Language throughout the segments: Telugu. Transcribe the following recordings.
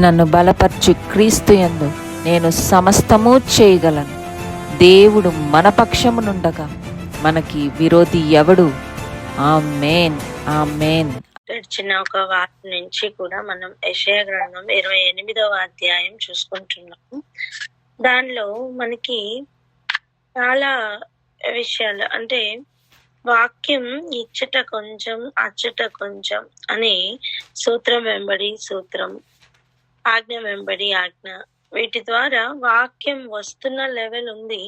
నన్ను బలపరచు క్రీస్తు యందు నేను సమస్తము చేయగలను. దేవుడు మన పక్షమునుండగా మనకి విరోధి ఎవడు? ఆమేన్, ఆమేన్. గడిచిన ఒక వారం నుంచి కూడా మనం యెషయా గ్రంథం 28వ అధ్యాయం చూసుకుంటున్నాము. దానిలో మనకి చాలా విషయాలు, అంటే వాక్యం ఇచ్చట కొంచెం అచ్చట కొంచెం అని, సూత్రం వెంబడి సూత్రం, ఆజ్ఞ వెంబడి ఆజ్ఞ, వీటి ద్వారా వాక్యం వస్తున్న లెవెల్ ఉంది,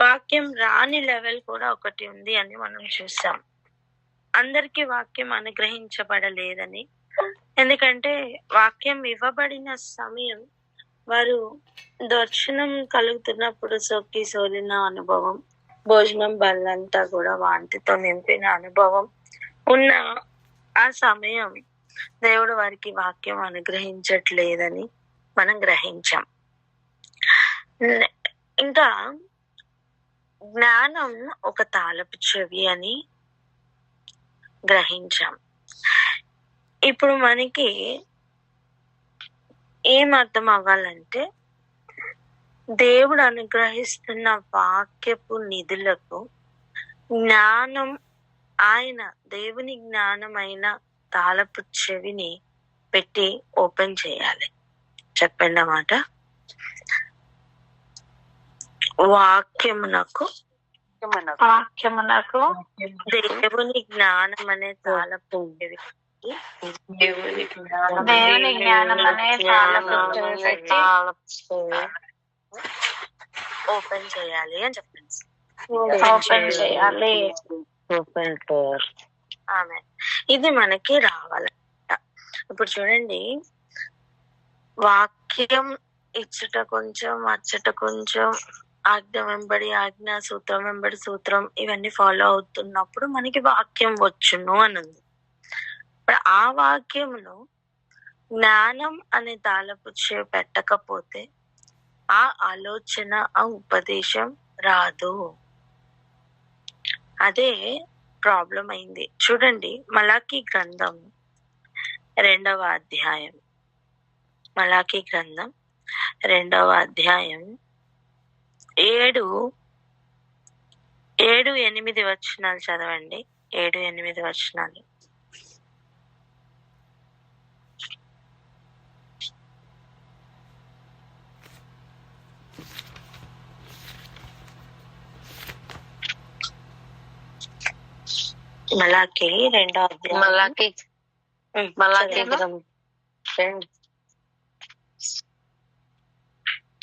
వాక్యం రాని లెవెల్ కూడా ఒకటి ఉంది అని మనం చూసాం. అందరికీ వాక్యం అనుగ్రహించబడలేదని, ఎందుకంటే వాక్యం ఇవ్వబడిన సమయం వారు దర్శనం కలుగుతున్నప్పుడు సొక్కి సోలిన అనుభవం, భోజనం బల్లంతా కూడా వాంతితో నింపిన అనుభవం ఉన్న ఆ సమయం దేవుడు వారికి వాక్యం అనుగ్రహించట్లేదని మనం గ్రహించాం. ఇంకా జ్ఞానం ఒక తాళపు చెవి అని గ్రహించాం. ఇప్పుడు మనకి ఏం అర్థం అవ్వాలంటే, దేవుడు అనుగ్రహిస్తున్న వాక్యపు నిధులకు జ్ఞానం, ఆయన దేవుని జ్ఞానమైన తాళపు చెవిని పెట్టి ఓపెన్ చేయాలి. చెప్పండి అన్నమాట. వాక్యమునకు దేవుని జ్ఞానం అనే తాళపు చెవి, దేవుని జ్ఞానం అనే ఓపెన్ చేయాలి అని చెప్పండి. ఆమె ఇది మనకి రావాలంట. ఇప్పుడు చూడండి, వాక్యం ఇచ్చట కొంచెం అచ్చట కొంచెం, ఆజ్ఞ వెంబడి ఆజ్ఞ, సూత్రం వెంబడి సూత్రం, ఇవన్నీ ఫాలో అవుతున్నప్పుడు మనకి వాక్యం వచ్చును అని ఉంది. ఇప్పుడు ఆ వాక్యమును జ్ఞానం అనే తాళపు చెవి పెట్టకపోతే ఆ ఆలోచన, ఆ ఉపదేశం రాదు. అదే ప్రాబ్లం అయింది. చూడండి, మలాకీ గ్రంథం 2వ అధ్యాయం, మలాకీ గ్రంథం 2వ అధ్యాయం 7-8 వచనాలు చదవండి. 7-8 వచనాలు. మలాకీ 2వ అధ్యాయం, మలాకీ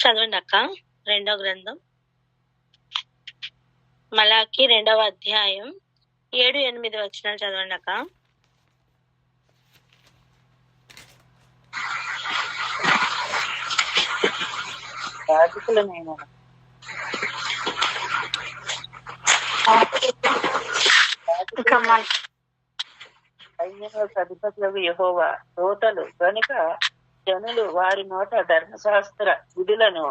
చదవండి అక్క. 2వ గ్రంథం మలాకీ 2వ అధ్యాయం 7-8 వచనాలు చదవండి అక్క. అధిపతులకు యెహోవా దూతలు కనుక జనులు వారి నోట ధర్మశాస్త్ర విధులను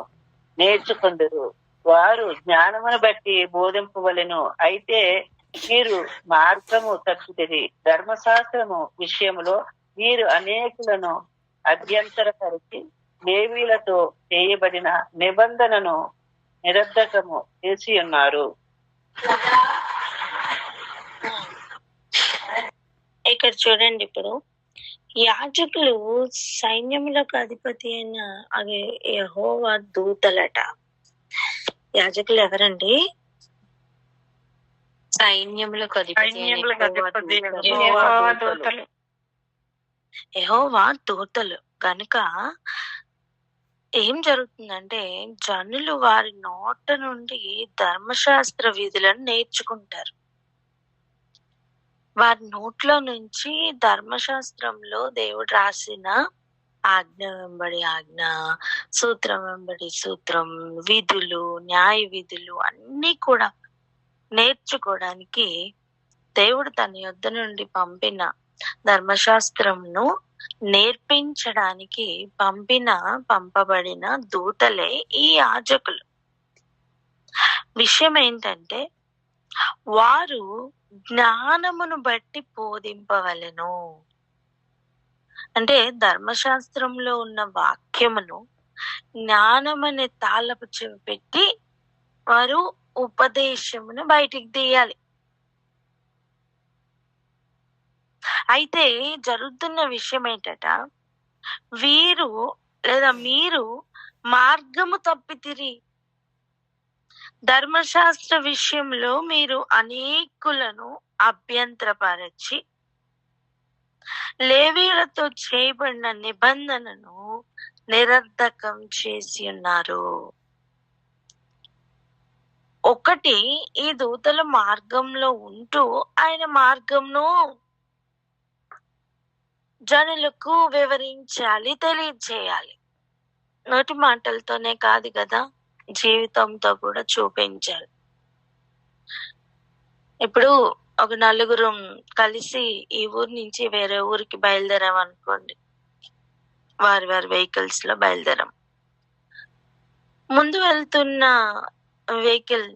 నేర్చుకుందరు. వారు జ్ఞానమును బట్టి బోధింపవలెను. అయితే మీరు మార్గము తప్పితిరి. ధర్మశాస్త్రము విషయములో మీరు అనేకులను అభ్యంతరపరిచి లేవీలతో చేయబడిన నిబంధనను నిరర్ధకము చేసి ఉన్నారు. ఇక్కడ చూడండి, ఇప్పుడు యాజకులు సైన్యములకు అధిపతి అయిన అది యెహోవా దూతలట. యాజకులు ఎవరండి? సైన్యములకు అధిపతి యెహోవా దూతలు కనుక ఏం జరుగుతుందంటే, జనులు వారి నోట నుండి ధర్మశాస్త్ర విధులను నేర్చుకుంటారు. వారి నోట్లో నుంచి ధర్మశాస్త్రంలో దేవుడు రాసిన ఆజ్ఞ వెంబడి ఆజ్ఞ, సూత్రం వెంబడి సూత్రం, విధులు, న్యాయ విధులు అన్నీ కూడా నేర్చుకోవడానికి దేవుడు తన యొద్ద నుండి పంపిన ధర్మశాస్త్రంను నేర్పించడానికి పంపబడిన దూతలే ఈ యాజకులు. విషయం ఏంటంటే, వారు జ్ఞానమును బట్టి బోధింపవలెను. అంటే ధర్మశాస్త్రంలో ఉన్న వాక్యమును జ్ఞానం అనే తాళపు చెవి పెట్టి వారు ఉపదేశమును బయటికి తీయాలి. అయితే జరుగుతున్న విషయం ఏంటట, వీరు లేదా మీరు మార్గము తప్పితిరి. ధర్మశాస్త్ర విషయంలో మీరు అనేకులను అభ్యంతరపరచి లేవీయులతో చేయబడిన నిబంధనను నిరర్ధకం చేసి ఉన్నారు. ఒకటి, ఈ దూతల మార్గంలో ఉంటూ ఆయన మార్గంను జనులకు వివరించాలి, తెలియజేయాలి. నోటి మాటలతోనే కాదు కదా, జీవితంతో కూడా చూపించాలి. ఇప్పుడు ఒక నలుగురు కలిసి ఈ ఊరు నుంచి వేరే ఊరికి బయలుదేరాం అనుకోండి, వారి వారి వెహికల్స్ లో బయలుదేరాం. ముందు వెళ్తున్న వెహికల్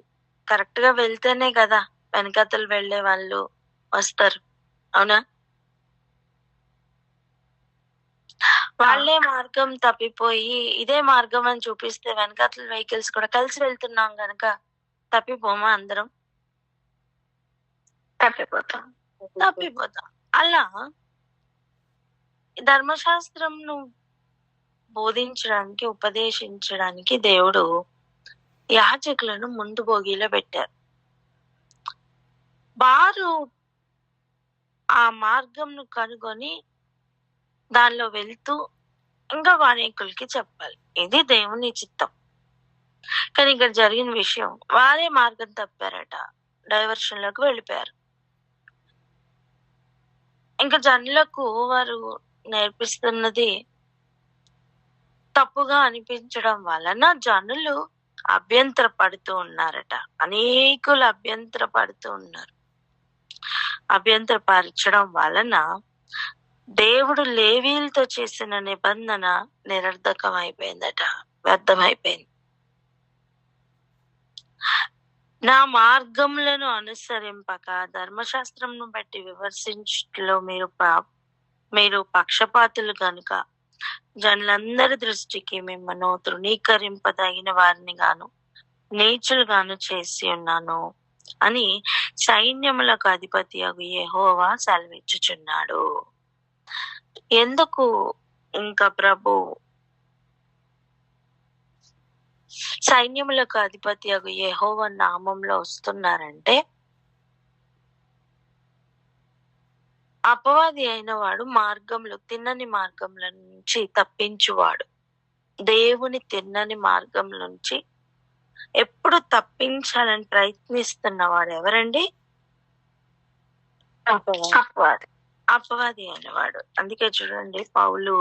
కరెక్ట్ గా వెళ్తేనే కదా వెనకతలు వెళ్లే వాళ్ళు వస్తారు, అవునా? వాళ్ళే మార్గం తప్పిపోయి ఇదే మార్గం అని చూపిస్తే వెనకతల వెహికల్స్ కూడా కలిసి వెళ్తున్నాం గనక తప్పిపోమా? అందరం తప్పిపోతాం. అలా ధర్మశాస్త్రంను బోధించడానికి, ఉపదేశించడానికి దేవుడు యాజకులను ముందు భోగిలో పెట్టారు. వారు ఆ మార్గంను కనుగొని దానిలో వెళ్తూ ఇంకా అనేకులకి చెప్పాలి. ఇది దేవుని చిత్తం. కానీ ఇక్కడ జరిగిన విషయం, వారే మార్గం తప్పారట, డైవర్షన్ లోకి వెళ్ళిపోయారు. ఇంకా జనులకు వారు నేర్పిస్తున్నది తప్పుగా అనిపించడం వలన జనులు అభ్యంతర పడుతూ ఉన్నారట. అనేకులు అభ్యంతర పడుతూ ఉన్నారు. అభ్యంతర పరచడం వలన దేవుడు లేవీలతో చేసిన నిబంధన నిరర్ధకం అయిపోయిందట, వ్యర్థమైపోయింది. నా మార్గములను అనుసరింపక ధర్మశాస్త్రంను బట్టి విమర్శించట్లో మీరు పక్షపాతులు కనుక జనులందరి దృష్టికి మిమ్మల్ని తృణీకరింపదగిన వారిని గాను నీచులుగాను చేసి ఉన్నాను అని సైన్యములకు అధిపతి యెహోవా సెలవిచ్చుచున్నాడు. ఎందుకు ఇంకా ప్రభు సైన్యములకు అధిపతి యెహోవా నామంలో వస్తున్నారంటే, అపవాది అయిన వాడు మార్గంలో తిన్నని మార్గంలో నుంచి తప్పించువాడు. దేవుని తిన్నని మార్గం నుంచి ఎప్పుడు తప్పించాలని ప్రయత్నిస్తున్నవాడు ఎవరండి? అపవాది అయినవాడు. అందుకే చూడండి, పౌలు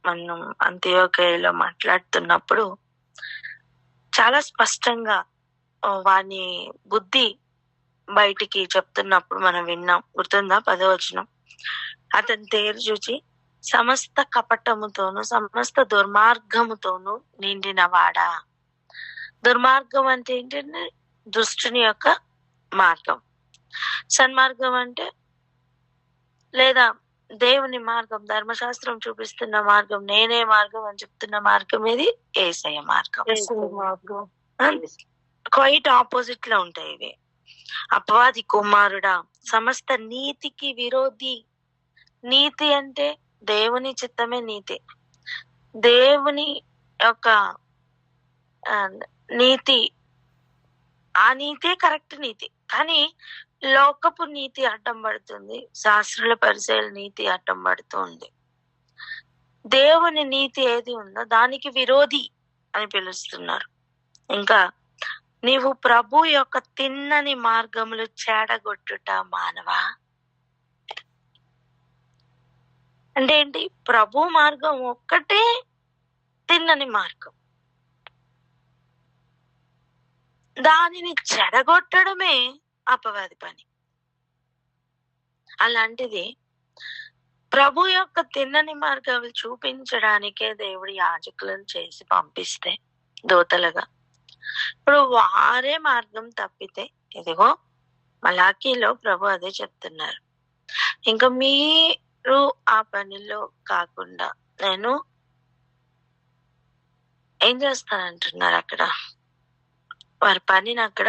మనం అంత్యోకయలో మాట్లాడుతున్నప్పుడు చాలా స్పష్టంగా వాని బుద్ధి బయటికి చెప్తున్నప్పుడు మనం విన్నాం. గుర్తుందా? 10వ వచనం, అతని తేరు చూచి సమస్త కపటముతోను సమస్త దుర్మార్గముతోను నిండిన వాడా. దుర్మార్గం అంటే ఏంటంటే దుష్టుని యొక్క మార్గం. సన్మార్గం అంటే లేదా దేవుని మార్గం, ధర్మశాస్త్రం చూపిస్తున్న మార్గం, నేనే మార్గం అని చెప్తున్న మార్గం ఏది? యేసయ్య మార్గం. క్వైట్ ఆపోజిట్ లో ఉంటాయి ఇవి. అపవాది కుమారుడా, సమస్త నీతికి విరోధి. నీతి అంటే దేవుని చిత్తమే నీతి. దేవుని యొక్క నీతి, ఆ నీతే కరెక్ట్ నీతి. కానీ లోకపు నీతి అడ్డం పడుతుంది, శాస్త్రుల పరిచయాల నీతి అడ్డం పడుతుంది. దేవుని నీతి ఏది ఉందో దానికి విరోధి అని పిలుస్తున్నారు. ఇంకా నీవు ప్రభు యొక్క తిన్నని మార్గములు చెడగొట్టుట మానవా. అంటే ఏంటి? ప్రభు మార్గం ఒక్కటే తిన్నని మార్గం, దానిని చెడగొట్టడమే అపవాది పని. అలాంటిది ప్రభు యొక్క తిన్నని మార్గాలు చూపించడానికే దేవుడు యాజకులను చేసి పంపిస్తే దూతలుగా, ఇప్పుడు వారే మార్గం తప్పితే, ఇదిగో మలాకీలో ప్రభు అదే చెప్తున్నారు, ఇంకా వారు ఆ పనిలో కాకుండా నేను ఏం చేస్తానంటున్నారు అక్కడ, వారి పనిని అక్కడ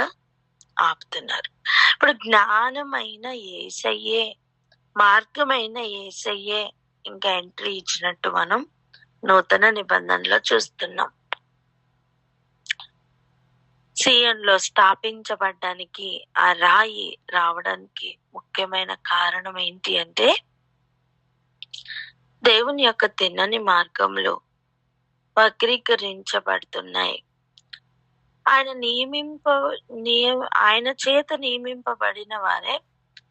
ఆపుతున్నారు. ఇప్పుడు జ్ఞానమైన యేసయ్యే, మార్గమైన యేసయ్యే ఇంకా ఎంట్రీ ఇచ్చినట్టు మనం నూతన నిబంధనలో చూస్తున్నాం. సియోనులో స్థాపించబడ్డానికి ఆ రాయి రావడానికి ముఖ్యమైన కారణం ఏంటి అంటే, దేవుని యొక్క తిన్నని మార్గంలో వక్రీకరించబడుతున్నాయి. ఆయన చేత నియమింపబడిన వారే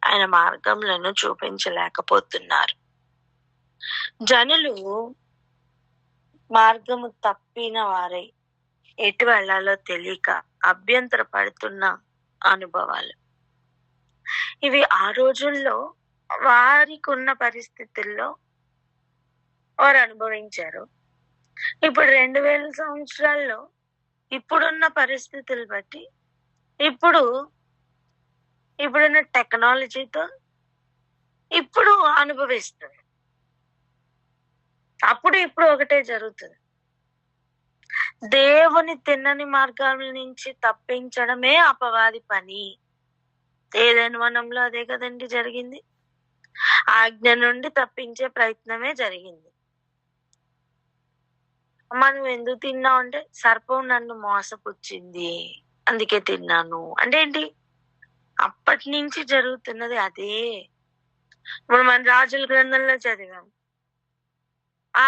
ఆయన మార్గములను చూపించలేకపోతున్నారు. జనులు మార్గము తప్పిన వారై ఎటు వెళ్లాలో తెలియక అభ్యంతర పడుతున్న అనుభవాలు ఇవి. ఆ రోజుల్లో వారికి ఉన్న పరిస్థితుల్లో వారు అనుభవించారు. ఇప్పుడు 2000 సంవత్సరాల్లో ఇప్పుడున్న పరిస్థితులు బట్టి ఇప్పుడున్న టెక్నాలజీతో ఇప్పుడు అనుభవిస్తుంది. అప్పుడు ఇప్పుడు ఒకటే జరుగుతుంది. దేవుని తిన్నని మార్గాల నుంచి తప్పించడమే అపవాది పని. ఏదైనా వనంలో అదే కదండి జరిగింది. ఆజ్ఞ నుండి తప్పించే ప్రయత్నమే జరిగింది. మనం ఎందుకు తిన్నాం అంటే, సర్పం నన్ను మోసపుచ్చింది అందుకే తిన్నాను అంటే ఏంటి? అప్పటి నుంచి జరుగుతున్నది అదే. ఇప్పుడు మన రాజుల గ్రంథంలో చదివాం, ఆ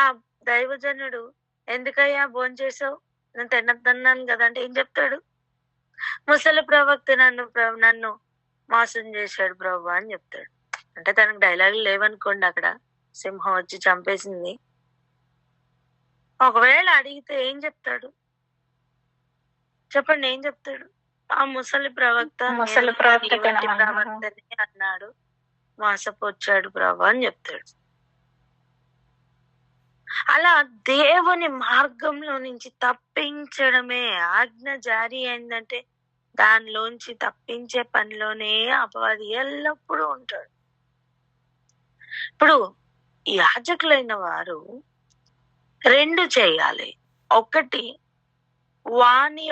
దైవజనుడు ఎందుకయ్యా భోంచేసావు, నేను తిన్నాను కదా అంటే ఏం చెప్తాడు? ముసలి ప్రవక్త నన్ను మోసం చేశాడు ప్రభు అని చెప్తాడు. అంటే తనకు డైలాగులు లేవనుకోండి, అక్కడ సింహం వచ్చి చంపేసింది. ఒకవేళ అడిగితే ఏం చెప్తాడు చెప్పండి? ఏం చెప్తాడు? ఆ ముసలి ప్రవక్త ప్రవక్తని అన్నాడు, మోసపోచ్చాడు ప్రభు అని చెప్తాడు. అలా దేవుని మార్గంలో నుంచి తప్పించడమే ఆజ్ఞ జారీ అయిందంటే దానిలోంచి తప్పించే పనిలోనే అపవాది ఎల్లప్పుడూ ఉంటాడు. ఇప్పుడు యాజకులైన వారు 2 చేయాలి. ఒకటి, వాని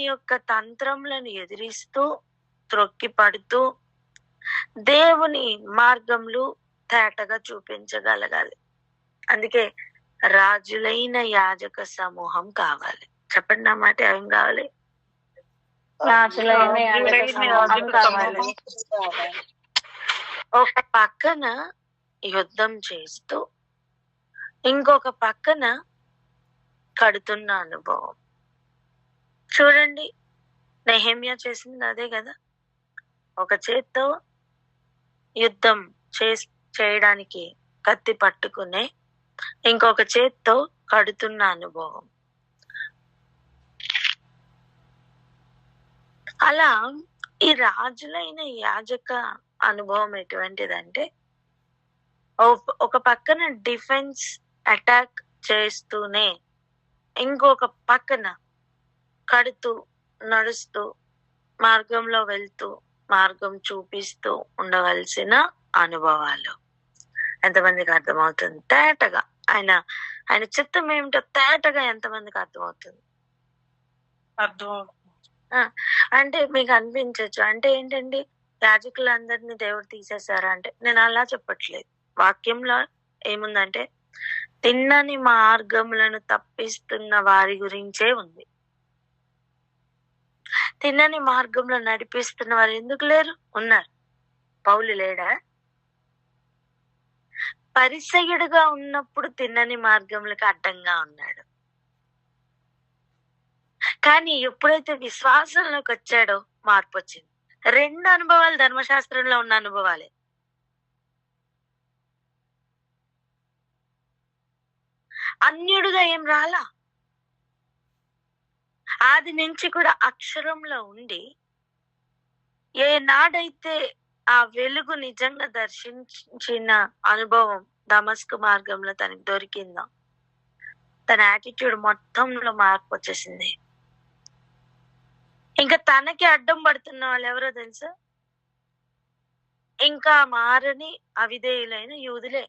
యొక్క తంత్రములను ఎదిరిస్తూ త్రొక్కి పడుతూ దేవుని మార్గంలో తేటగా చూపించగలగాలి. అందుకే రాజులైన యాజక సమూహం కావాలి. చెప్పండి నా మాట, ఏం కావాలి? రాజులైన యాజక సమూహం కావాలి. ఒక పక్కన యుద్ధం చేస్తూ ఇంకొక పక్కన కడుతున్న అనుభవం. చూడండి, నెహెమ్యా చేసింది అదే కదా. ఒక చేత్తో యుద్ధం చేయడానికి కత్తి పట్టుకునే, ఇంకొక చేత్తో కడుతున్న అనుభవం. అలా ఈ రాజులైన యాజక అనుభవం ఎటువంటిదంటే, ఒక పక్కన డిఫెన్స్ అటాక్ చేస్తూనే ఇంకొక పక్కన కడుతూ నడుస్తూ మార్గంలో వెళ్తూ మార్గం చూపిస్తూ ఉండవలసిన అనుభవాలు. ఎంతమందికి అర్థమవుతుంది? తేటగా ఆయన చిత్తం ఏమిటో తేటగా ఎంతమందికి అర్థమవుతుంది? అంటే మీకు అనిపించచ్చు, అంటే ఏంటండి యాజకులందరినీ దేవుడు తీసేశారా అంటే, నేను అలా చెప్పట్లేదు. వాక్యంలో ఏముందంటే, తిన్నని మార్గములను తప్పిస్తున్న వారి గురించే ఉంది. తిన్నని మార్గంలో నడిపిస్తున్న వారు ఎందుకు లేరు? ఉన్నారు. పౌలు లేడా? పరిసయ్యుడుగా ఉన్నప్పుడు తిన్నని మార్గములకు అడ్డంగా ఉన్నాడు. కానీ ఎప్పుడైతే విశ్వాసంలోకి వచ్చాడో మార్పు వచ్చింది. 2 అనుభవాలు ధర్మశాస్త్రంలో ఉన్న అనుభవాలే. అన్యుడుగా ఏం రాలా. ఆది నుంచి కూడా అక్షరంలో ఉండి ఏనాడైతే ఆ వెలుగు నిజంగా దర్శించిన అనుభవం దమస్కు మార్గంలో తనకి దొరికిందో, తన యాటిట్యూడ్ మొత్తంలో మార్పు వచ్చేసింది. ఇంకా తనకి అడ్డం పడుతున్న వాళ్ళు ఎవరో తెలుసా? ఇంకా మారని అవిధేయులైన యూదులే.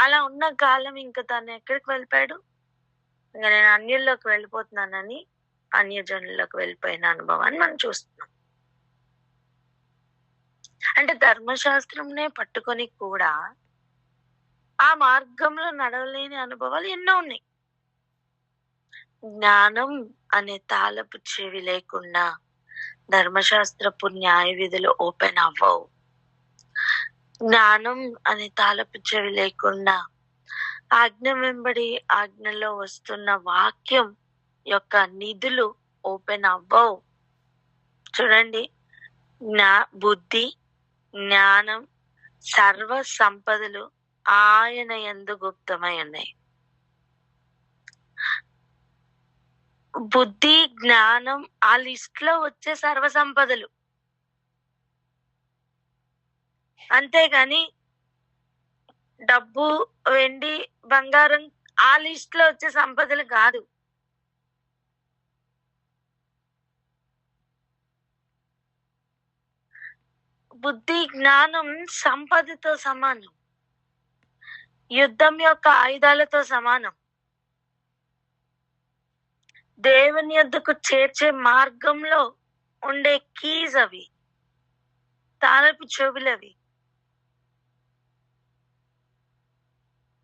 అలా ఉన్న కాలం ఇంకా తను ఎక్కడికి వెళ్ళిపోయాడు? ఇంకా నేను అన్యుల్లోకి వెళ్ళిపోతున్నానని అన్యజనుల్లోకి వెళ్ళిపోయిన అనుభవాన్ని మనం చూస్తున్నాం. అంటే ధర్మశాస్త్రంనే పట్టుకొని కూడా ఆ మార్గంలో నడవలేని అనుభవాలు ఎన్నో ఉన్నాయి. జ్ఞానం అనే తాళపు చెవి లేకుండా ధర్మశాస్త్రపు న్యాయ విధులు ఓపెన్ అవ్వవు. జ్ఞానం అనే తాళపు చెవి లేకుండా ఆజ్ఞ వెంబడి ఆజ్ఞలో వస్తున్న వాక్యం యొక్క నిధులు ఓపెన్ అవ్వవు. చూడండి, బుద్ధి, జ్ఞానం, సర్వ సంపదలు ఆయన యందు గుప్తమై ఉన్నాయి. బుద్ధి, జ్ఞానం ఆ లిస్ట్ లో వచ్చే సర్వ సంపదలు, అంతేగాని డబ్బు, వెండి, బంగారం ఆ లిస్ట్ లో వచ్చే సంపదలు కాదు. బుద్ధి, జ్ఞానం సంపదతో సమానం, యుద్ధం యొక్క ఆయుధాలతో సమానం. దేవుని యొద్దకు చేర్చే మార్గంలో ఉండే కీస్ అవి, తాళపు చెవులవి.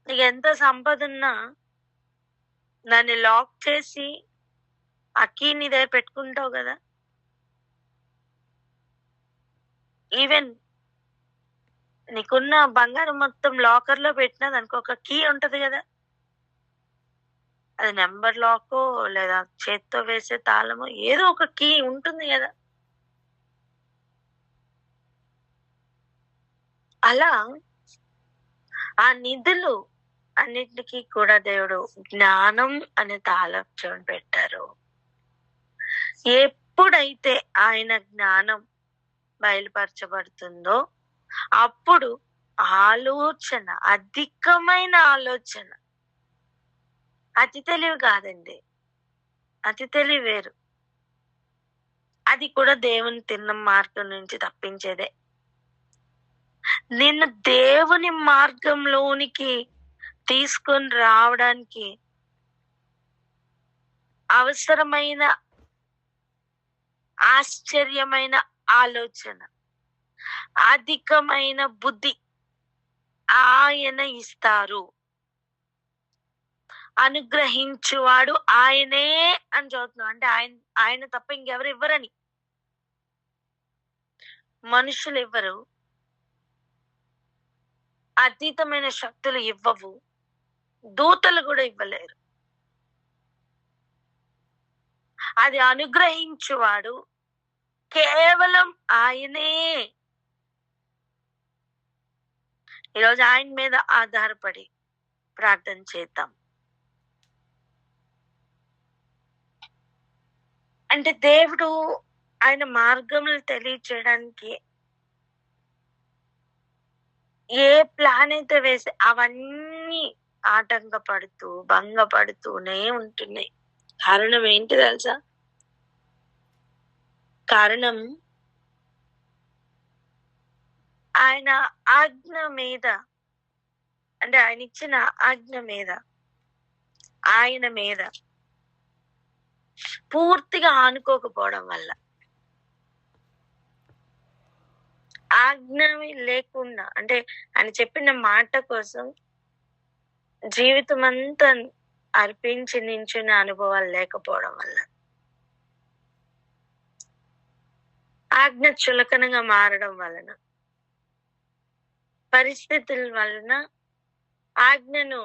నీకు ఎంత సంపద ఉన్నా దాన్ని లాక్ చేసి ఆ కీ నీ దగ్గర పెట్టుకుంటావు కదా. ఈవెన్ నీకున్న బంగారం మొత్తం లాకర్ లో పెట్టినా దానికి ఒక కీ ఉంటది కదా. అది నెంబర్ లాకో లేదా చేత్తో వేసే తాళమో ఏదో ఒక కీ ఉంటుంది కదా. అలా ఆ నిధులు అన్నిటికీ కూడా దేవుడు జ్ఞానం అనే తాళపు చెవిని పెట్టారు. ఎప్పుడైతే ఆయన జ్ఞానం బయలుపరచబడుతుందో అప్పుడు ఆలోచన, అధికమైన ఆలోచన, అతి తెలివి కాదండి, అతి తెలివి వేరు. అది కూడా దేవుని తిన్న మార్గం నుంచి తప్పించేదే. నిన్ను దేవుని మార్గంలోనికి తీసుకొని రావడానికి అవసరమైన ఆశ్చర్యమైన ఆలోచన, అధికమైన బుద్ధి ఆయన ఇస్తారు. అనుగ్రహించువాడు ఆయనే అని చదువుతున్నాం. అంటే ఆయన తప్ప ఇంకెవరు ఇవ్వరని. మనుషులు ఇవ్వరు, అతీతమైన శక్తులు ఇవ్వవు, దూతలు కూడా ఇవ్వలేరు. అది అనుగ్రహించువాడు కేవలం ఆయనే. ఈరోజు ఆయన మీద ఆధారపడి ప్రార్థన చేద్దాం. అంటే దేవుడు ఆయన మార్గములు తెలియచేయడానికి ఏ ప్లాన్ అయితే వేసి అవన్నీ ఆటంకపడుతూ భంగపడుతూనే ఉంటున్నాయి. కారణం ఏంటి తెలుసా? కారణం ఆయన ఆజ్ఞ మీద, అంటే ఆయన ఇచ్చిన ఆజ్ఞ మీద, ఆయన మీద పూర్తిగా ఆనుకోకపోవడం వల్ల. ఆజ్ఞ లేకుండా, అంటే ఆయన చెప్పిన మాట కోసం జీవితం అంతా అర్పించి నించున్న అనుభవాలు లేకపోవడం వల్ల, ఆజ్ఞ చులకనగా మారడం వలన, పరిస్థితుల వలన, ఆజ్ఞను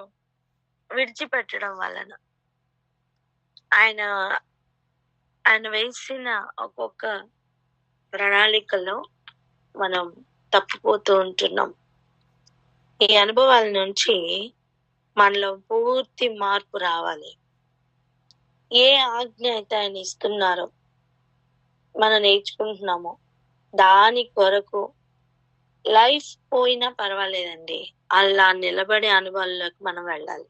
విడిచిపెట్టడం వలన ఆయన వేసిన ఒక్కొక్క ప్రణాళికలో మనం తప్పిపోతూ ఉంటున్నాం. ఈ అనుభవాల నుంచి మనలో పూర్తి మార్పు రావాలి. ఏ ఆజ్ఞ అయితే ఆయన ఇస్తున్నారో మనం నేర్చుకుంటున్నామో దాని కొరకు లైఫ్ పోయినా పర్వాలేదండి, అలా నిలబడే అనుభవాల్లోకి మనం వెళ్ళాలి.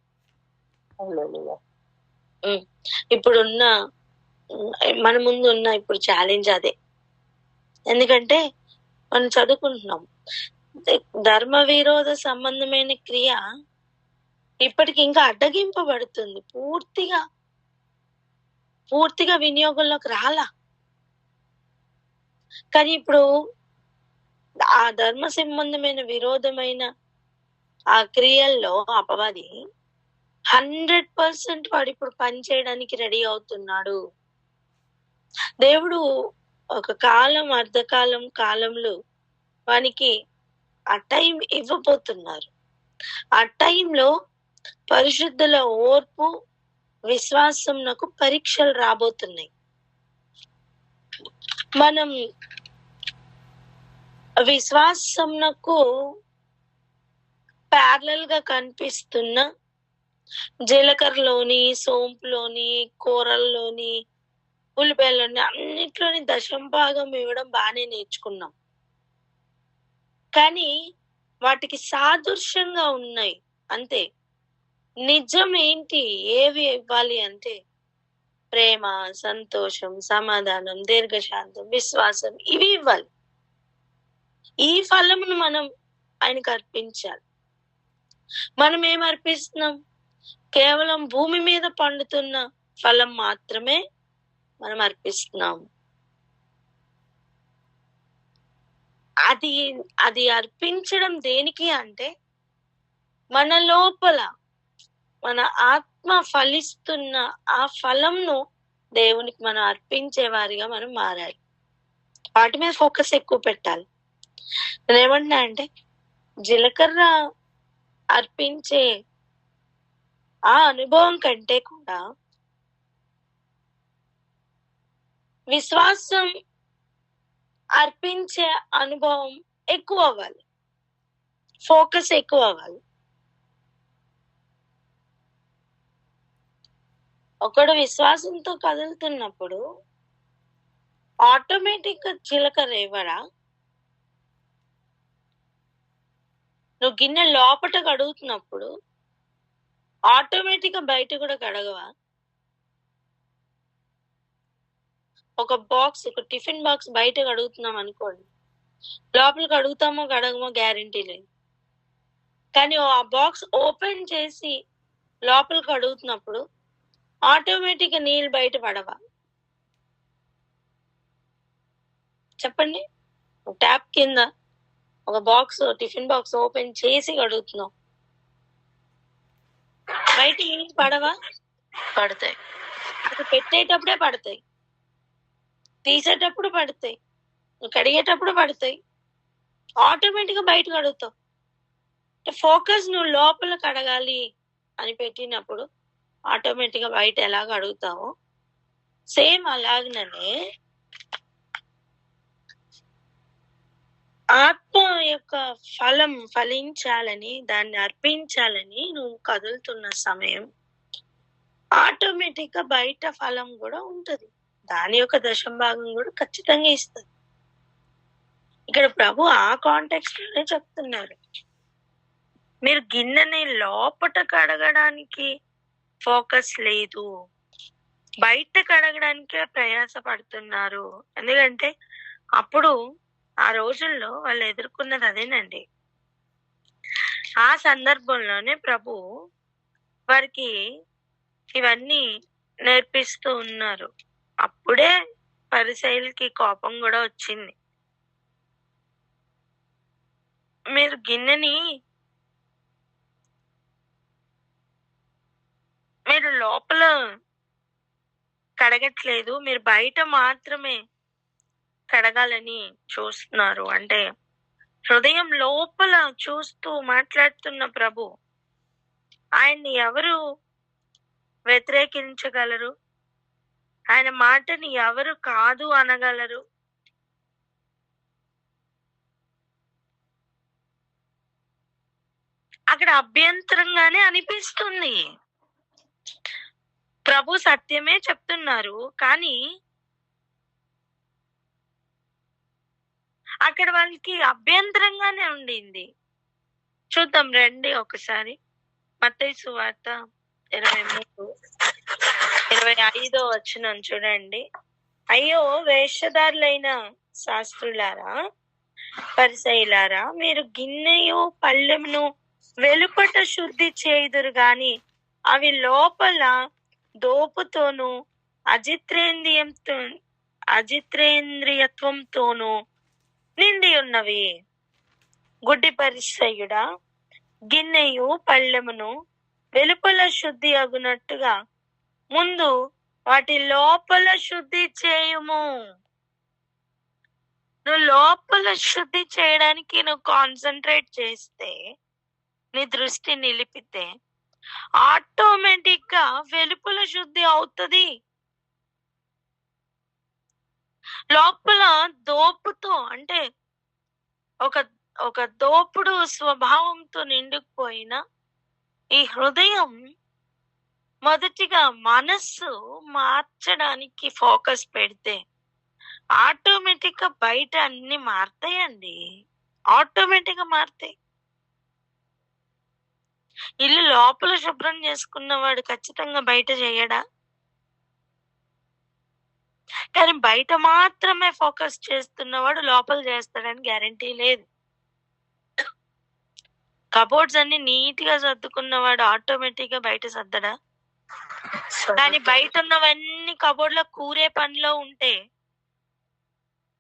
ఇప్పుడున్న మన ముందు ఉన్న ఇప్పుడు ఛాలెంజ్ అదే. ఎందుకంటే మనం చదువుకుంటున్నాం, ధర్మ విరోధ సంబంధమైన క్రియ ఇప్పటికి ఇంకా అడ్డగింపబడుతుంది, పూర్తిగా వినియోగంలోకి రాలా. కానీ ఇప్పుడు ఆ ధర్మ సంబంధమైన విరోధమైన ఆ క్రియల్లో అపవాది 100% వాడు ఇప్పుడు పని చేయడానికి రెడీ అవుతున్నాడు. దేవుడు ఒక కాలం, అర్ధకాలం కాలంలో వానికి ఆ టైం ఇవ్వబోతున్నారు. ఆ టైంలో పరిశుద్ధుల ఓర్పు, విశ్వాసంనకు పరీక్షలు రాబోతున్నాయి. మనం విశ్వాసంనకు ప్యారలల్ గా కనిపిస్తున్న జీలకర్రలోని, సోంపులోని, కూరల్లోని, ఉల్లిపాయలోని అన్నిట్లోని దశంభాగం ఇవ్వడం బాగానే నేర్చుకున్నాం. కానీ వాటికి సాదృశ్యంగా ఉన్నాయి అంతే. నిజం ఏంటి, ఏవి ఇవ్వాలి అంటే ప్రేమ, సంతోషం, సమాధానం, దీర్ఘశాంతం, విశ్వాసం, ఇవి ఇవ్వాలి. ఈ ఫలమును మనం ఆయనకు అర్పించాలి. మనం ఏం అర్పిస్తున్నాం? కేవలం భూమి మీద పండుతున్న ఫలం మాత్రమే మనం అర్పిస్తున్నాం. అది అర్పించడం దేనికి అంటే మన లోపల మన ఆత్మ ఫలిస్తున్న ఆ ఫలంను దేవునికి మనం అర్పించే వారిగా మనం మారాలి. వాటి మీద ఫోకస్ ఎక్కువ పెట్టాలి. నేను ఏమంటున్నా అంటే జీలకర్ర అర్పించే ఆ అనుభవం కంటే కూడా విశ్వాసం అర్పించే అనుభవం ఎక్కువ అవ్వాలి, ఫోకస్ ఎక్కువ అవ్వాలి. ఒకడు విశ్వాసంతో కదులుతున్నప్పుడు ఆటోమేటిక్ గా జీలకర్ర ఇవ్వరా? నువ్వు గిన్నె లోపట కడుగుతున్నప్పుడు ఆటోమేటిక్ గా బయట కూడా కడగవా? ఒక టిఫిన్ బాక్స్ బయట కడుగుతున్నాం అనుకోండి, లోపల కడుగుతామో కడగమో గ్యారంటీ లేదు. కానీ ఆ బాక్స్ ఓపెన్ చేసి లోపల కడుగుతున్నప్పుడు ఆటోమేటిక్ గా నీళ్ళు బయట పడవా? చెప్పండి. ట్యాప్ కింద ఒక టిఫిన్ బాక్స్ ఓపెన్ చేసి కడుగుతున్నాం, బయట నీళ్ళు పడవా? పడతాయి. అది పెట్టేటప్పుడే పడతాయి, తీసేటప్పుడు పడతాయి, కడిగేటప్పుడు పడతాయి, ఆటోమేటిక్ గా బయట కడుగుతావు. ఫోకస్ నువ్వు లోపల కడగాలి అని పెట్టినప్పుడు ఆటోమేటిక్ గా బయట ఎలా కడుగుతావో సేమ్ అలాగనే ఆత్మ యొక్క ఫలం ఫలించాలని, దాన్ని అర్పించాలని నువ్వు కదులుతున్న సమయం ఆటోమేటిక్ గా బయట ఫలం కూడా ఉంటది. దాని యొక్క దశంభాగం కూడా ఖచ్చితంగా ఇస్తుంది. ఇక్కడ ప్రభు ఆ కాంటెక్స్ట్ లోనే చెప్తున్నారు, మీరు గిన్నెని లోపట కడగడానికి ఫోకస్ లేదు, బయట కడగడానికే ప్రయాస పడుతున్నారు. ఎందుకంటే అప్పుడు ఆ రోజుల్లో వాళ్ళు ఎదుర్కొన్నది అదేనండి. ఆ సందర్భంలోనే ప్రభు వారికి ఇవన్నీ నేర్పిస్తూ ఉన్నారు. అప్పుడే పరిసయ్యులకి కోపం కూడా వచ్చింది. మీరు గిన్నెని మీరు లోపల కడగట్లేదు, మీరు బయట మాత్రమే కడగాలని చూస్తున్నారు అంటే హృదయం లోపల చూస్తూ మాట్లాడుతున్న ప్రభు ఆయన్ని ఎవరు వ్యతిరేకించగలరు? ఆయన మాటని ఎవరు కాదు అనగలరు? అక్కడ అభ్యంతరంగానే అనిపిస్తుంది. ప్రభు సత్యమే చెప్తున్నారు, కానీ అక్కడ వాళ్ళకి అభ్యంతరంగానే ఉండింది. చూద్దాం రండి ఒకసారి మత్తయి సువార్త 23:25 చూడండి. అయ్యో వేషధారులైన శాస్త్రులారా, పరిసయ్యులారా, మీరు గిన్నెయు పళ్ళెమును వెలుపట శుద్ధి చేయుదురు గాని అవి లోపల దోపుతోనూ అజిత్రేంద్రియత్వంతోనూ నిండి ఉన్నవి. గుడ్డి పరిసయ్యుడా, గిన్నెయు పళ్ళెమును వెలుపల శుద్ధి అగునట్టుగా ముందు వాటి లోపల శుద్ధి చేయుము. నువ్వు లోపల శుద్ధి చేయడానికి నువ్వు కాన్సన్ట్రేట్ చేస్తే, నీ దృష్టి నిలిపితే ఆటోమేటిక్ గా వెలుపల శుద్ధి అవుతుంది. లోపల దోపుతో అంటే ఒక ఒక దోపుడు స్వభావంతో నిండుకుపోయిన ఈ హృదయం మొదటిగా మనస్సు మార్చడానికి ఫోకస్ పెడితే ఆటోమేటిక్ గా బయట అన్ని మారుతాయండి. ఆటోమేటిక్ గా మారుతాయి. ఇల్లు లోపల శుభ్రం చేసుకున్నవాడు ఖచ్చితంగా బయట చేయడా? కానీ బయట మాత్రమే ఫోకస్ చేస్తున్నవాడు లోపల చేస్తాడని గ్యారంటీ లేదు. కబోర్డ్స్ అన్ని నీట్ గా సర్దుకున్నవాడు ఆటోమేటిక్ గా బయట సర్దడా? కానీ బయట ఉన్నవన్నీ కబోర్డ్ లో కూరే పనిలో ఉంటే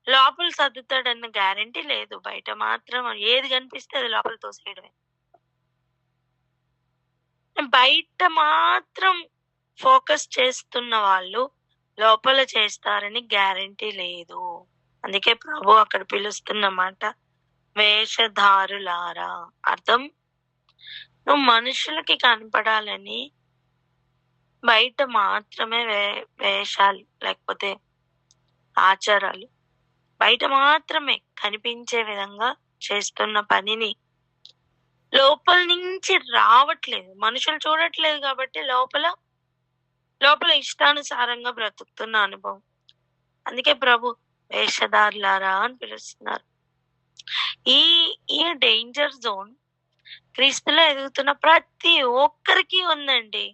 లోపల సర్దుతాడన్న గ్యారంటీ లేదు. బయట మాత్రం ఏది కనిపిస్తే అది లోపల తోసేయడమే. బయట మాత్రం ఫోకస్ చేస్తున్న వాళ్ళు లోపల చేస్తారని గ్యారంటీ లేదు. అందుకే ప్రభు అక్కడ పిలుస్తున్నమాట, వేషధారులారా. అర్థం, నువ్వు మనుషులకి కనపడాలని బయట మాత్రమే వేషాలు లేకపోతే ఆచారాలు బయట మాత్రమే కనిపించే విధంగా చేస్తున్న పనిని లోపల నుంచి రావట్లేదు. మనుషులు చూడట్లేదు కాబట్టి లోపల ఇష్టానుసారంగా బ్రతుకుతున్న అనుభవం. అందుకే ప్రభు వేషధారులారా అని పిలుస్తున్నారు. ఈ డేంజర్ జోన్ క్రీస్తులో ఎదుగుతున్న ప్రతి ఒక్కరికి ఉందండి.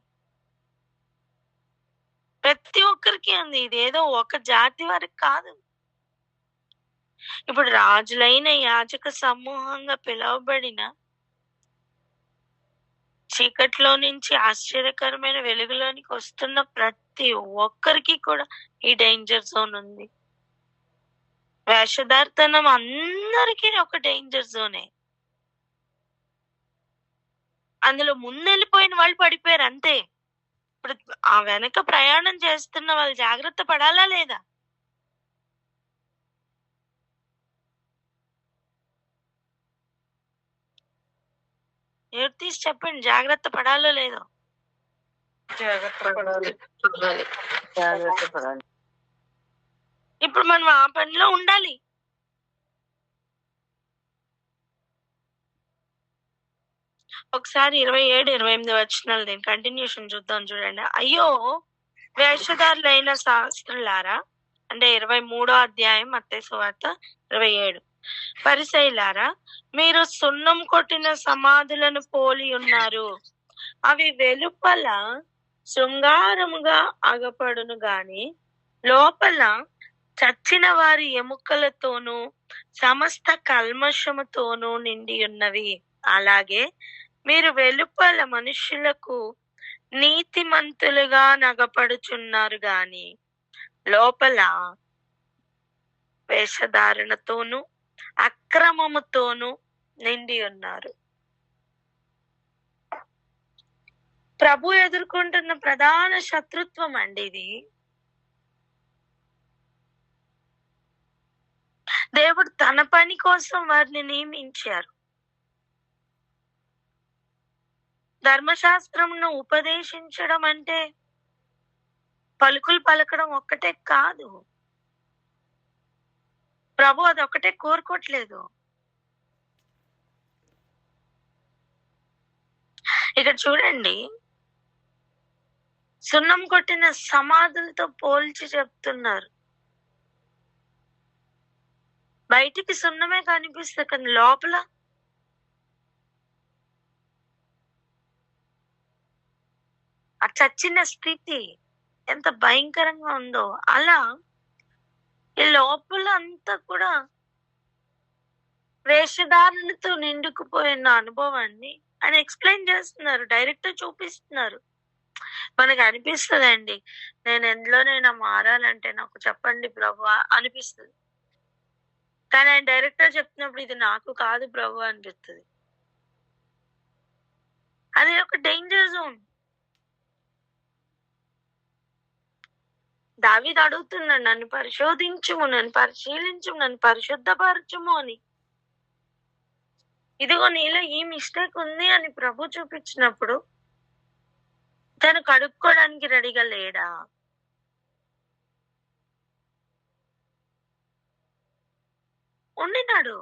ప్రతి ఒక్కరికి ఉంది. ఇదేదో ఒక జాతి వారికి కాదు. ఇప్పుడు రాజులైన యాజక సమూహంగా పిలువబడిన చీకట్లో నుంచి ఆశ్చర్యకరమైన వెలుగులోనికి వస్తున్న ప్రతి ఒక్కరికి కూడా ఈ డేంజర్ జోన్ ఉంది. వేషధారితనం అందరికీ ఒక డేంజర్ జోనే. అందులో ముందెళ్ళిపోయిన వాళ్ళు పడిపోయారు అంతే. ఇప్పుడు ఆ వెనక ప్రయాణం చేస్తున్న వాళ్ళు జాగ్రత్త పడాలా లేదా? ఎవరు తీసి చెప్పండి, జాగ్రత్త పడాలో లేదో? ఇప్పుడు మనం ఆ పనిలో ఉండాలి. ఒకసారి 27, 28 వచనాలు దీని కంటిన్యూషన్ చూద్దాం. చూడండి. అయ్యో వేషధారులైన శాస్త్రులారా, అంటే 23వ అధ్యాయం మత్తయి సువార్త 27. పరిసయ్యులారా, మీరు సున్నం కొట్టిన సమాధులను పోలి ఉన్నారు. అవి వెలుపల శృంగారముగా అగపడును గాని లోపల చచ్చిన వారి ఎముకలతోనూ సమస్త కల్మషముతోనూ నిండి ఉన్నవి. అలాగే మీరు వెలుపల మనుషులకు నీతిమంతులుగా నగపడుచున్నారు గాని లోపల వేషధారణతోనూ అక్రమముతోనూ నిండి ఉన్నారు. ప్రభు ఎదుర్కొంటున్న ప్రధాన శత్రుత్వం అండి ఇది. దేవుడు తన పని కోసం వారిని నియమించారు. ధర్మశాస్త్రంను ఉపదేశించడం అంటే పలుకులు పలకడం ఒక్కటే కాదు. ప్రభు అదొక్కటే కోరుకోవట్లేదు. ఇక్కడ చూడండి, సున్నం కొట్టిన సమాధులతో పోల్చి చెప్తున్నారు. బయటికి సున్నమే కనిపిస్తుంది కానీ లోపల ఆ చచ్చిన స్థితి ఎంత భయంకరంగా ఉందో. అలా ఈ లోపల అంతా కూడా వేషధారణతో నిండుకుపోయిన అనుభవాన్ని ఆయన ఎక్స్ప్లెయిన్ చేస్తున్నారు, డైరెక్ట్ చూపిస్తున్నారు. మనకు అనిపిస్తుందండి, నేను ఎందులోనైనా మారాలంటే నాకు చెప్పండి ప్రభు అనిపిస్తుంది. కానీ ఆయన డైరెక్టర్ చెప్తున్నప్పుడు ఇది నాకు కాదు ప్రభు అనిపిస్తుంది. అది ఒక డేంజర్ జోన్. దావీదు అడుగుతున్నాడు, నన్ను పరిశోధించుము, నన్ను పరిశీలించుము, నన్ను పరిశుద్ధపరచుము అని. ఇదిగో నీలో ఈ మిస్టేక్ ఉంది అని ప్రభు చూపించినప్పుడు తను కడుక్కోవడానికి రెడీగా లేడా? ఉండినాడు.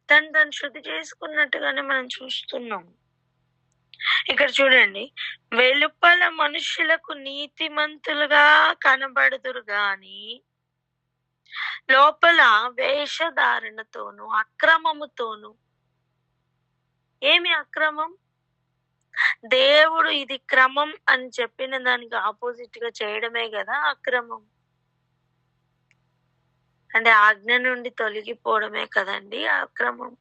తను శుద్ధి చేసుకున్నట్టుగానే మనం చూస్తున్నాం. ఇక్కడ చూడండి, వెలుపల మనుషులకు నీతిమంతులుగా కనబడుదురు గాని లోపల వేషధారణతోను అక్రమముతోను. ఏమి అక్రమం? దేవుడు ఇది క్రమం అని చెప్పిన దానికి ఆపోజిట్ గా చేయడమే కదా అక్రమం. అంటే ఆజ్ఞ నుండి తొలగిపోవడమే కదండి అక్రమం.